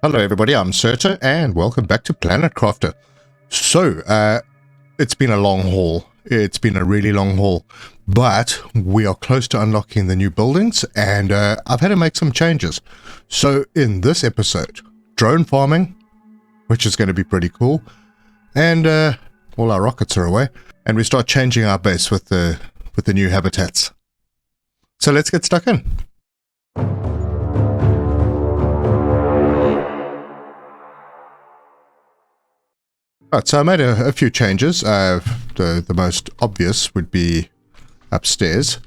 Hello everybody, I'm Serta and welcome back to Planet Crafter. So, it's been a long haul. It's been a really long haul, but we are close to unlocking the new buildings and I've had to make some changes. So in this episode, drone farming, which is going to be pretty cool, and all our rockets are away, and we start changing our base with the new habitats. So let's get stuck in. Right, so I made a few changes. The most obvious would be upstairs.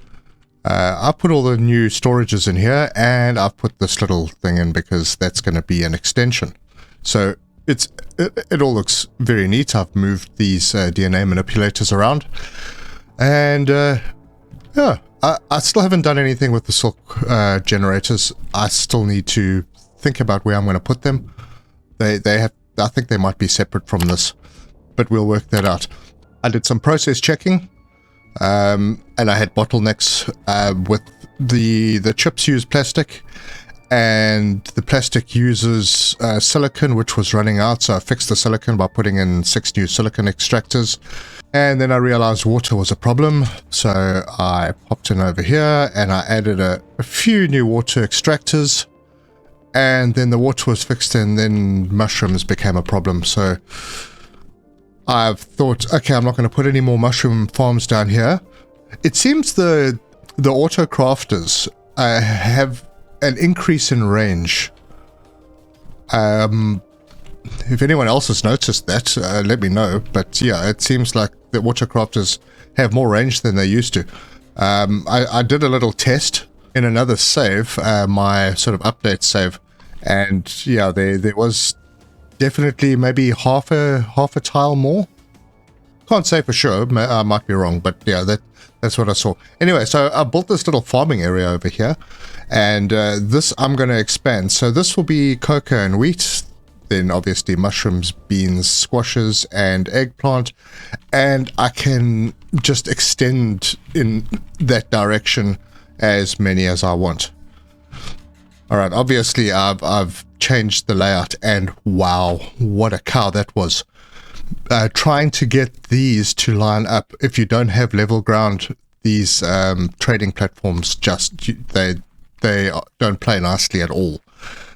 I've put all the new storages in here, and I've put this little thing in because that's going to be an extension. So it all looks very neat. I've moved these DNA manipulators around, and yeah, I still haven't done anything with the silk generators. I still need to think about where I'm going to put them. They have. I think they might be separate from this, but we'll work that out. I did some process checking, and I had bottlenecks with the chips use plastic, and the plastic uses silicon, which was running out, so I fixed the silicon by putting in 6 new silicon extractors. And then I realized water was a problem, so I popped in over here, and I added a few new water extractors. And then the water was fixed, and then mushrooms became a problem. So I've thought, okay, I'm not going to put any more mushroom farms down here. It seems the auto crafters have an increase in range. If anyone else has noticed that, let me know. But yeah, it seems like the auto crafters have more range than they used to. I did a little test in another save, my sort of update save. And yeah, there was definitely maybe half a tile more. Can't say for sure, I might be wrong, but yeah, that's what I saw. Anyway, so I built this little farming area over here, and this I'm going to expand. So this will be cocoa and wheat, then obviously mushrooms, beans, squashes, and eggplant, and I can just extend in that direction as many as I want. Alright, obviously I've changed the layout, and wow, what a cow that was. Trying to get these to line up, if you don't have level ground, these trading platforms just, they don't play nicely at all.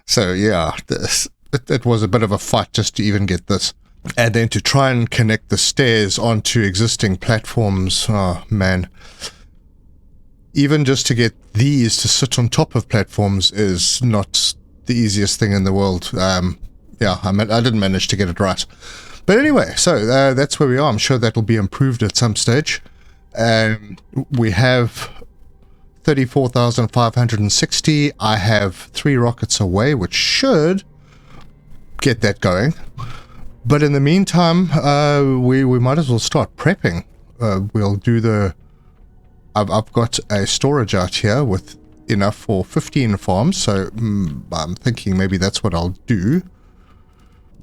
So yeah, it was a bit of a fight just to even get this. And then to try and connect the stairs onto existing platforms, oh man. Even just to get these to sit on top of platforms is not the easiest thing in the world. Yeah, I didn't manage to get it right. But anyway, so that's where we are. I'm sure that will be improved at some stage. We have 34,560. I have 3 rockets away, which should get that going. But in the meantime, we might as well start prepping. We'll do the... I've got a storage out here with enough for 15 farms, so I'm thinking maybe that's what I'll do.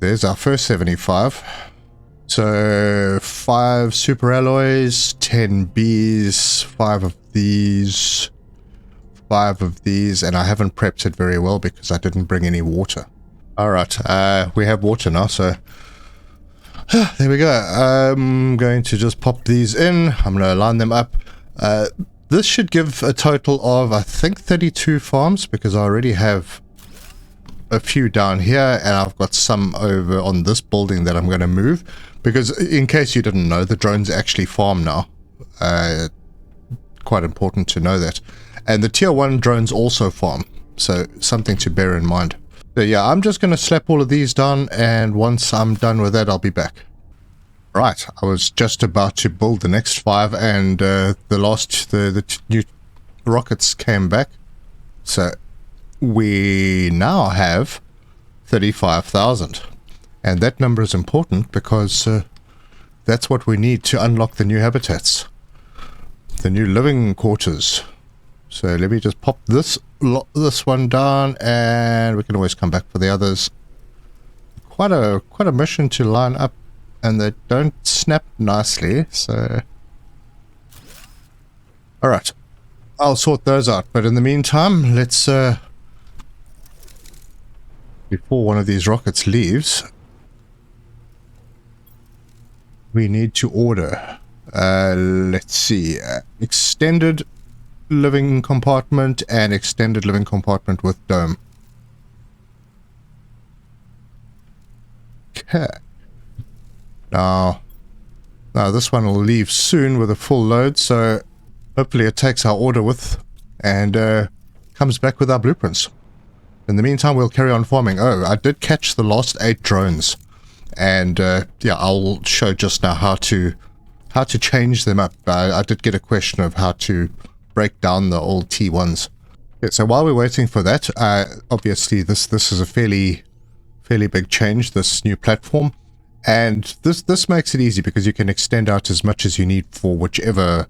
There's our first 75. So 5 super alloys, 10 bees, 5 of these, 5 of these, and I haven't prepped it very well because I didn't bring any water. Alright, we have water now, so there we go. I'm going to just pop these in. I'm going to line them up. This should give a total of, I think, 32 farms, because I already have a few down here, and I've got some over on this building that I'm going to move, because in case you didn't know, the drones actually farm now. Quite important to know that. And the tier 1 drones also farm, so something to bear in mind. So yeah, I'm just going to slap all of these down, and once I'm done with that, I'll be back. Right, I was just about to build the next 5, and the new rockets came back. So we now have 35,000. And that number is important because that's what we need to unlock the new habitats. The new living quarters. So let me just pop this one down, and we can always come back for the others. Quite a mission to line up. And they don't snap nicely, so... Alright, I'll sort those out, but in the meantime, let's before one of these rockets leaves, we need to order, let's see, extended living compartment and extended living compartment with dome. Okay. Now this one will leave soon with a full load, so hopefully it takes our order with and comes back with our blueprints. In the meantime, we'll carry on farming. Oh, I did catch the last 8 drones, and yeah, I'll show just now how to change them up. I did get a question of how to break down the old T1s. Okay, so while we're waiting for that, obviously this is a fairly big change, this new platform, and this makes it easy because you can extend out as much as you need for whichever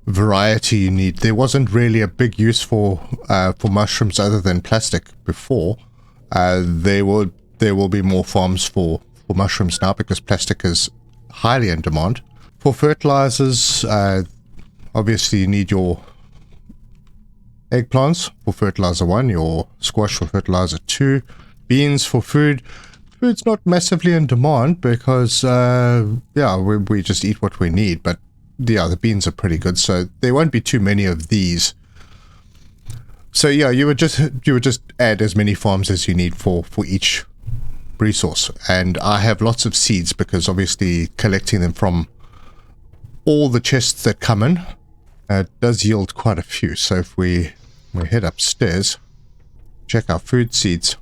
variety you need. There wasn't really a big use for mushrooms other than plastic before. There will be more farms for mushrooms now because plastic is highly in demand. For fertilizers, obviously you need your eggplants for fertilizer 1, your squash for fertilizer 2, beans for food. Food's not massively in demand because yeah, we just eat what we need, but yeah, the beans are pretty good, so there won't be too many of these. So yeah, you would just add as many farms as you need for each resource. And I have lots of seeds because obviously collecting them from all the chests that come in does yield quite a few. So if we head upstairs, check our food seeds.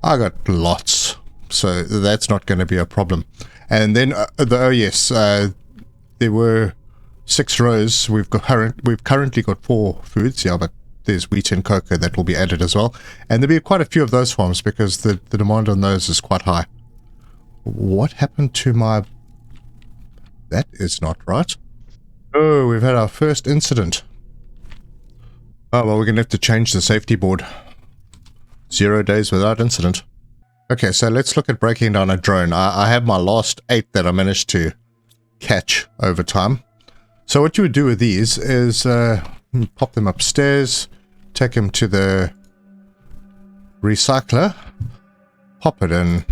I got lots, so that's not going to be a problem. And then oh yes, there were 6 rows. We've currently got 4 foods, yeah, but there's wheat and cocoa that will be added as well. And there'll be quite a few of those farms because the demand on those is quite high. What happened to my... That is not right. Oh, we've had our first incident. Oh, well, we're going to have to change the safety board. 0 days without incident. Okay, so let's look at breaking down a drone. I have my last 8 that I managed to catch over time. So what you would do with these is pop them upstairs, take them to the recycler, pop it in,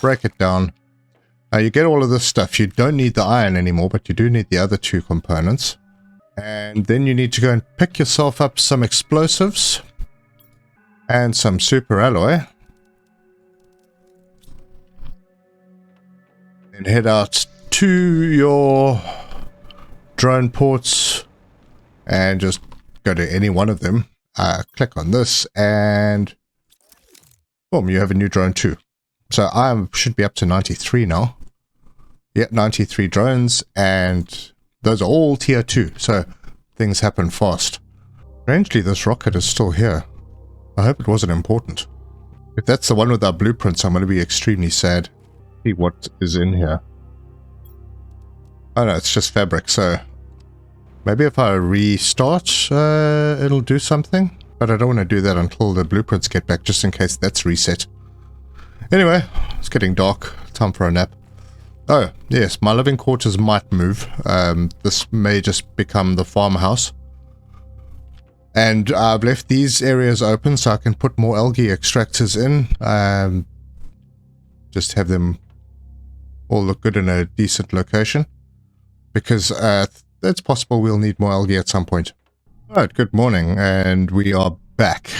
break it down. Now you get all of this stuff. You don't need the iron anymore, but you do need the other 2 components. And then you need to go and pick yourself up some explosives and some super alloy. And head out to your drone ports and just go to any one of them. Click on this and boom, you have a new drone too. So I should be up to 93 now. Yeah, 93 drones, and those are all tier 2, so things happen fast. Strangely, this rocket is still here. I hope it wasn't important. If that's the one with our blueprints, I'm going to be extremely sad. See what is in here. Oh no, it's just fabric, so maybe if I restart, it'll do something. But I don't want to do that until the blueprints get back, just in case that's reset. Anyway, it's getting dark. Time for a nap. Oh, yes, my living quarters might move. This may just become the farmhouse. And I've left these areas open so I can put more algae extractors in. Just have them all look good in a decent location. Because it's possible we'll need more algae at some point. Alright, good morning, and we are back.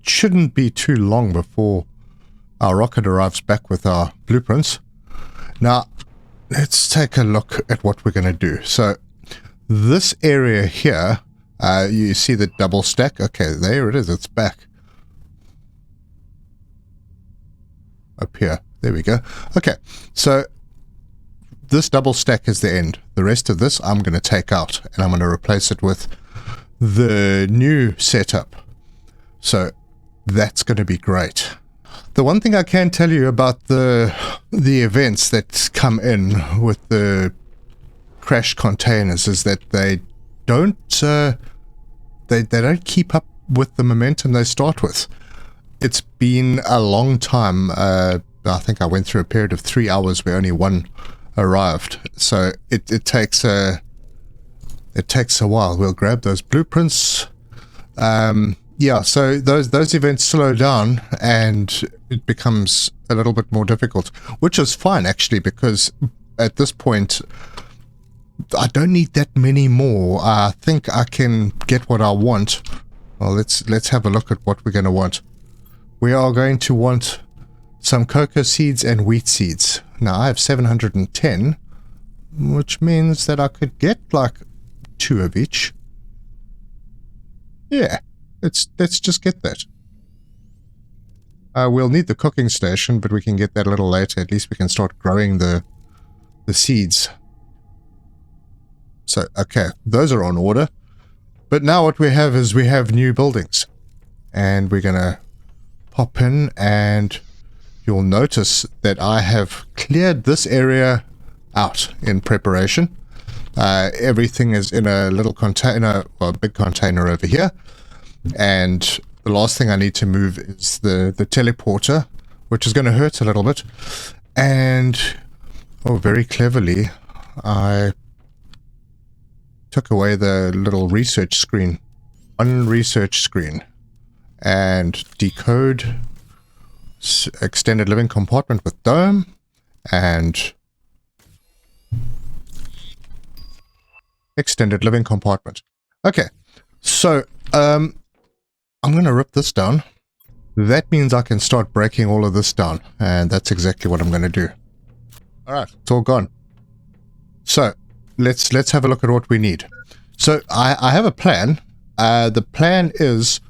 Shouldn't be too long before our rocket arrives back with our blueprints. Now, let's take a look at what we're going to do. So, this area here, you see the double stack? Okay, there it is, it's back. Up here, there we go. Okay, so this double stack is the end. The rest of this I'm going to take out, and I'm going to replace it with the new setup. So, that's going to be great. The one thing I can tell you about the events that come in with the crash containers is that they don't they don't keep up with the momentum they start with. It's been a long time. I think I went through a period of 3 hours where only one arrived. So it takes a while. We'll grab those blueprints. yeah, so those events slow down and it becomes a little bit more difficult, which is fine actually, because at this point I don't need that many more. I think I can get what I want. Well, let's have a look at what we're going to want. We are going to want some cocoa seeds and wheat seeds. Now I have 710, which means that I could get like 2 of each. Yeah, let's just get that. We'll need the cooking station, but we can get that a little later. At least we can start growing the seeds. So, okay, those are on order. But now what we have is we have new buildings. And we're going to pop in, and you'll notice that I have cleared this area out in preparation. Everything is in a little container, or a big container over here. And the last thing I need to move is the teleporter, which is going to hurt a little bit. And, oh, very cleverly, I took away the little research screen. One research screen. And decode extended living compartment with dome. And extended living compartment. Okay, so I'm going to rip this down. That means I can start breaking all of this down, and that's exactly what I'm going to do. Alright, it's all gone. So, let's have a look at what we need. So, I have a plan. The plan is...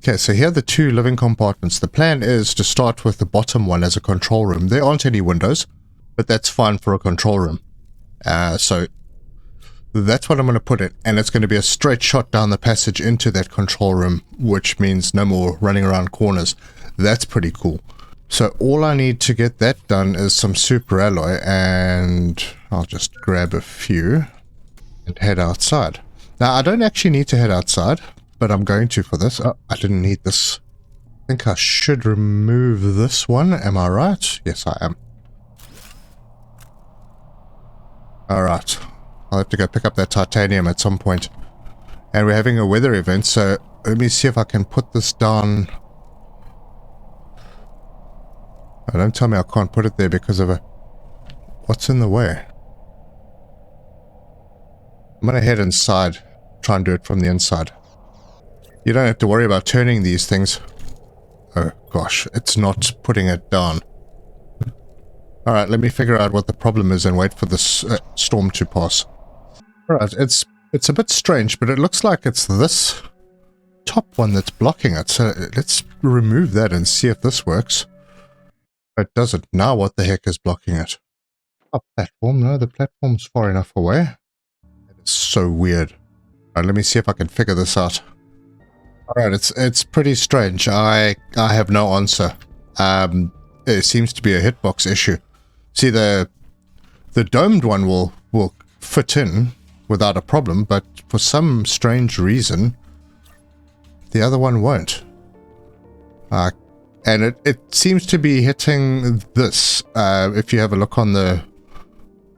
Okay, so here are the 2 living compartments. The plan is to start with the bottom one as a control room. There aren't any windows, but that's fine for a control room. So that's what I'm going to put in, and it's going to be a straight shot down the passage into that control room, which means no more running around corners. That's pretty cool. So all I need to get that done is some super alloy, and I'll just grab a few and head outside. Now I don't actually need to head outside, but I'm going to for this. Oh, I didn't need this. I think I should remove this one. Am I right? Yes, I am. Alright. I'll have to go pick up that titanium at some point. And we're having a weather event, so let me see if I can put this down. Oh, don't tell me I can't put it there because of a... What's in the way? I'm going to head inside. Try and do it from the inside. You don't have to worry about turning these things. Oh gosh, it's not putting it down. Alright, let me figure out what the problem is and wait for this storm to pass. Alright, it's a bit strange, but it looks like it's this top one that's blocking it. So let's remove that and see if this works. It doesn't. Now what the heck is blocking it? A platform? No, the platform's far enough away. It's so weird. Alright, let me see if I can figure this out. Alright, it's pretty strange. I have no answer. It seems to be a hitbox issue. See, the domed one will fit in without a problem, but for some strange reason, the other one won't. And it seems to be hitting this. If you have a look on the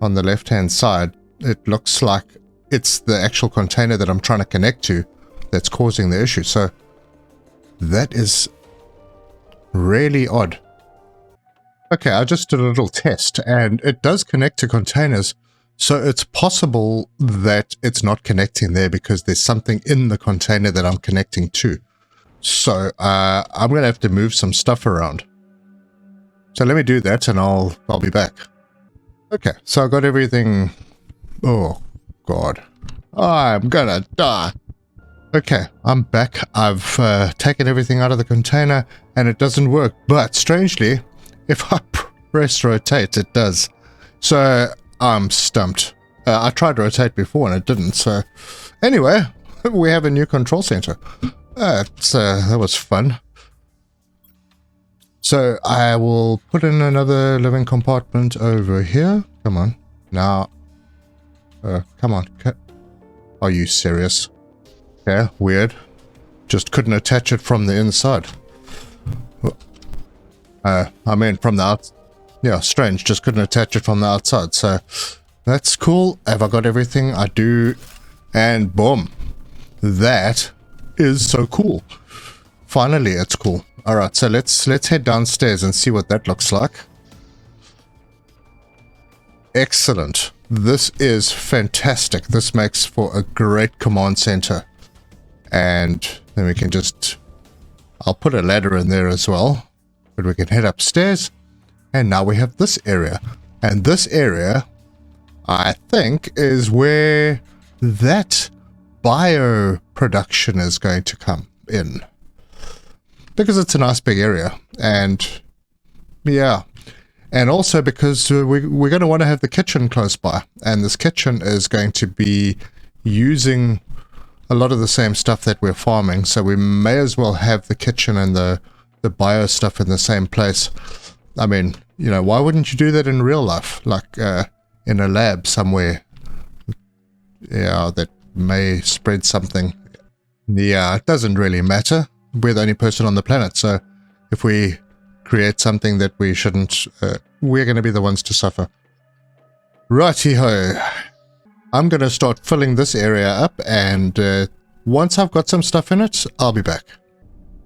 left-hand side, it looks like it's the actual container that I'm trying to connect to that's causing the issue. So that is really odd. Okay, I just did a little test, and it does connect to containers, so it's possible that it's not connecting there because there's something in the container that I'm connecting to. So I'm going to have to move some stuff around. So let me do that, and I'll be back. Okay, so I got everything... Oh, God. I'm gonna die. Okay, I'm back. I've taken everything out of the container, and it doesn't work, but strangely... If I press rotate, it does. So, I'm stumped. I tried to rotate before and it didn't, so... Anyway, we have a new control center. That was fun. So, I will put in another living compartment over here. Come on. Now... come on. Are you serious? Yeah, weird. Just couldn't attach it from the inside. I mean, from the outside. Yeah, strange. Just couldn't attach it from the outside. So, that's cool. Have I got everything? I do. And boom. That is so cool. Finally, it's cool. All right, so let's head downstairs and see what that looks like. Excellent. This is fantastic. This makes for a great command center. And then we can just... I'll put a ladder in there as well. But we can head upstairs. And now we have this area. And this area, I think, is where that bio production is going to come in. Because it's a nice big area. And yeah. And also because we're going to want to have the kitchen close by. And this kitchen is going to be using a lot of the same stuff that we're farming. So we may as well have the kitchen and the bio stuff in the same place. I mean, you know, why wouldn't you do that in real life? Like in a lab somewhere. Yeah, that may spread something. Yeah, it doesn't really matter. We're the only person on the planet. So if we create something that we shouldn't, we're going to be the ones to suffer. Righty-ho. I'm going to start filling this area up, and once I've got some stuff in it, I'll be back.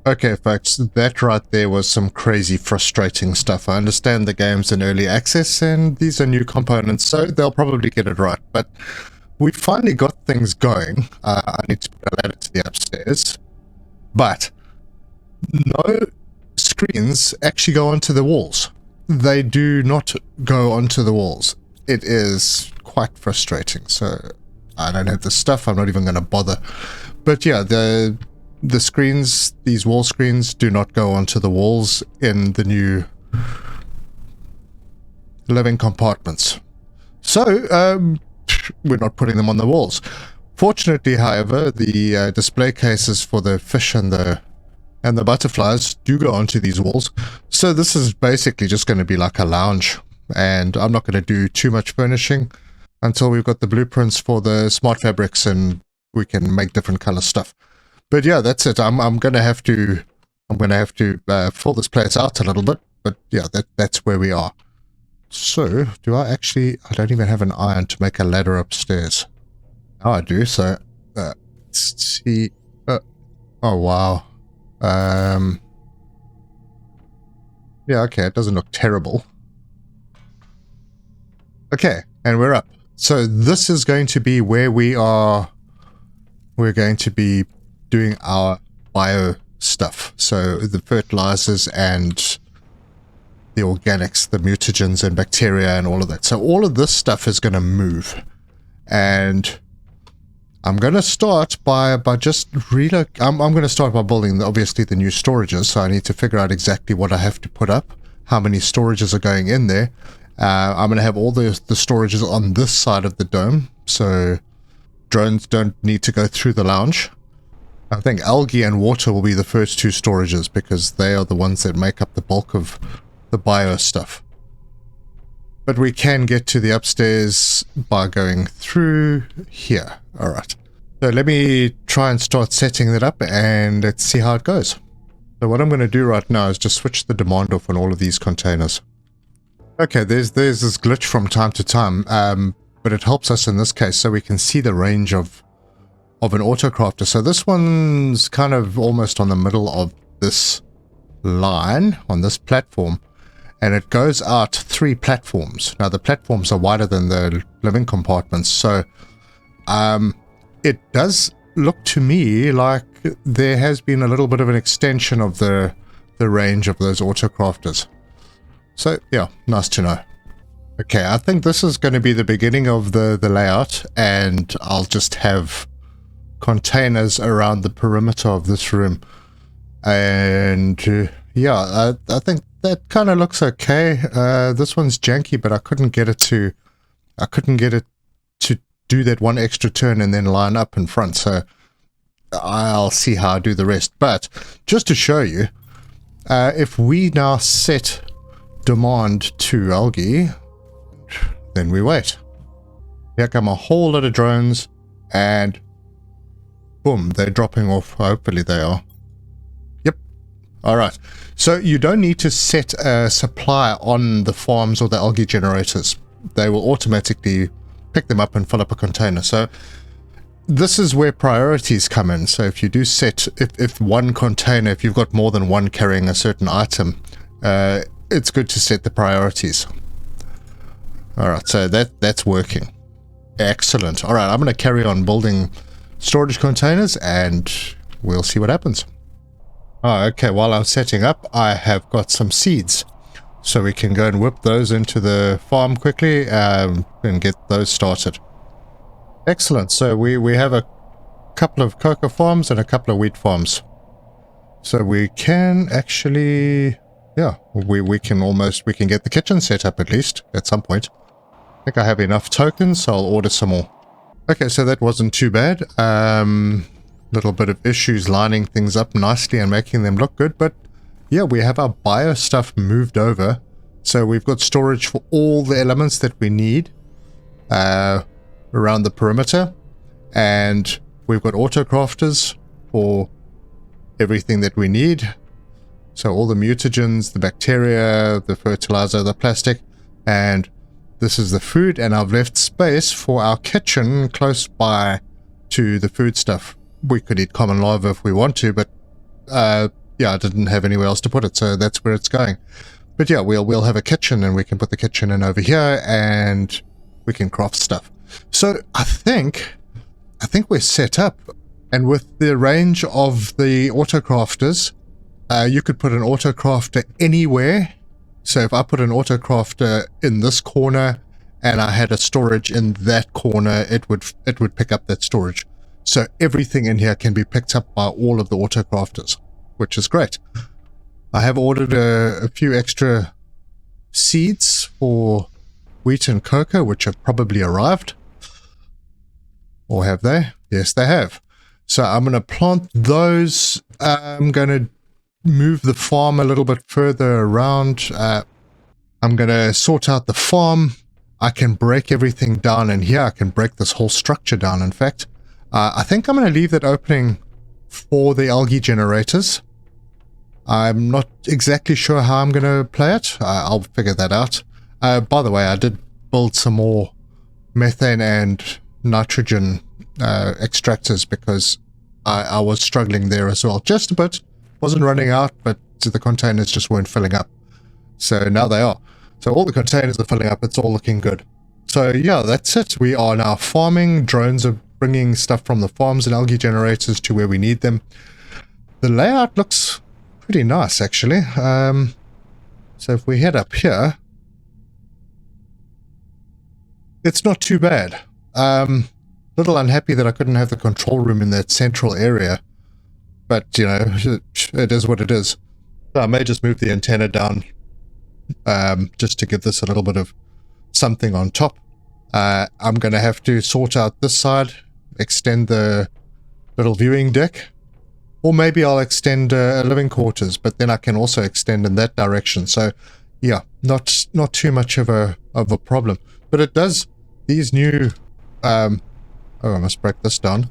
Okay, folks, that right there was some crazy frustrating stuff. I understand the game's in early access, and these are new components, so they'll probably get it right. But we finally got things going. I need to put a ladder to the upstairs. But no screens actually go onto the walls. They do not go onto the walls. It is quite frustrating. So I don't have the stuff. I'm not even going to bother. But yeah, the screens, these wall screens, do not go onto the walls in the new living compartments. So we're not putting them on the walls. Fortunately, however, the display cases for the fish and the butterflies do go onto these walls. So this is basically just going to be like a lounge. And I'm not going to do too much furnishing until we've got the blueprints for the smart fabrics and we can make different color stuff. But yeah, that's it. I'm going to have to fill this place out a little bit. But yeah, that's where we are. So do I don't even have an iron to make a ladder upstairs. Now I do. So let's see. Oh wow. Yeah, okay, it doesn't look terrible. Okay, and we're up. So this is going to be where we're going to be doing our bio stuff. So the fertilizers and the organics, the mutagens and bacteria and all of that. So all of this stuff is going to move. And I'm going to start by just I'm going to start by building, obviously, the new storages. So I need to figure out exactly what I have to put up, how many storages are going in there. I'm going to have all the storages on this side of the dome, so drones don't need to go through the lounge. I think algae and water will be the first two storages because they are the ones that make up the bulk of the bio stuff. But we can get to the upstairs by going through here. All right. So let me try and start setting that up and let's see how it goes. So what I'm going to do right now is just switch the demand off on all of these containers. Okay, there's this glitch from time to time, but it helps us in this case so we can see the range of an autocrafter. So this one's kind of almost on the middle of this line on this platform, and it goes out 3 platforms. Now the platforms are wider than the living compartments, so it does look to me like there has been a little bit of an extension of the range of those autocrafters. So yeah, nice to know. Okay, I think this is going to be the beginning of the layout, and I'll just have containers around the perimeter of this room. And yeah, I think that kind of looks okay. This one's janky, but I couldn't get it to do that one extra turn and then line up in front. So I'll see how I do the rest. But just to show you, if we now set demand to algae, then we wait. Here come a whole lot of drones, and boom, they're dropping off. Hopefully they are. Yep. All right. So you don't need to set a supply on the farms or the algae generators. They will automatically pick them up and fill up a container. So this is where priorities come in. So if you do set, if one container, if you've got more than one carrying a certain item, it's good to set the priorities. All right, so that's working. Excellent. All right, I'm going to carry on building storage containers and we'll see what happens. Oh, okay, while I'm setting up, I have got some seeds. So we can go and whip those into the farm quickly and get those started. Excellent. So we have a couple of cocoa farms and a couple of wheat farms. So we can actually, yeah, we can get the kitchen set up at least at some point. I think I have enough tokens, so I'll order some more. Okay, so that wasn't too bad. Little bit of issues lining things up nicely and making them look good, but yeah, we have our bio stuff moved over. So we've got storage for all the elements that we need around the perimeter, and we've got auto crafters for everything that we need. So all the mutagens, the bacteria, the fertilizer, the plastic, and this is the food, and I've left space for our kitchen close by to the food stuff. We could eat common lava if we want to, but yeah, I didn't have anywhere else to put it, so that's where it's going. But yeah, we'll have a kitchen, and we can put the kitchen in over here, and we can craft stuff. So I think we're set up, and with the range of the auto crafters, you could put an auto crafter anywhere. So if I put an auto crafter in this corner and I had a storage in that corner, it would pick up that storage. So everything in here can be picked up by all of the auto crafters, which is great. I have ordered a few extra seeds for wheat and cocoa, which have probably arrived. Or have they? Yes, they have. So I'm going to plant those. I'm going to move the farm a little bit further around. I'm going to sort out the farm. I can break everything down in here. I can break this whole structure down, in fact. I think I'm going to leave that opening for the algae generators. I'm not exactly sure how I'm going to play it. I'll figure that out. By the way, I did build some more methane and nitrogen extractors because I was struggling there as well. Just a bit. Wasn't running out, but the containers just weren't filling up. So now they are. So all the containers are filling up. It's all looking good. So yeah, that's it. We are now farming. Drones are bringing stuff from the farms and algae generators to where we need them. The layout looks pretty nice, actually. So if we head up here, it's not too bad. Little unhappy that I couldn't have the control room in that central area. But, you know, it is what it is. So I may just move the antenna down just to give this a little bit of something on top. I'm going to have to sort out this side, extend the little viewing deck, or maybe I'll extend living quarters, but then I can also extend in that direction. So, yeah, not too much of a problem. But it does, these new... oh, I must break this down.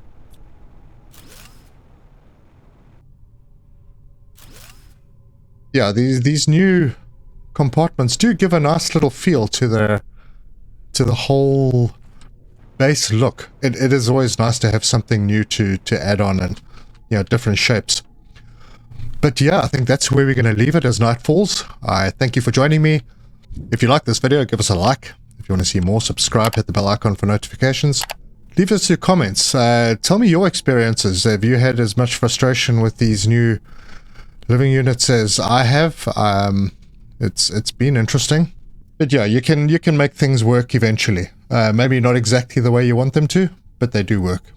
Yeah, these new compartments do give a nice little feel to the whole base look. It is always nice to have something new to add on, and you know, different shapes. But yeah, I think that's where we're going to leave it as night falls. I thank you for joining me. If you like this video, give us a like. If you want to see more, subscribe, hit the bell icon for notifications. Leave us your comments. Tell me your experiences. Have you had as much frustration with these new living units as I have? It's been interesting, but yeah, you can make things work eventually. Maybe not exactly the way you want them to, but they do work.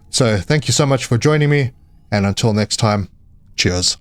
So thank you so much for joining me, and until next time, cheers.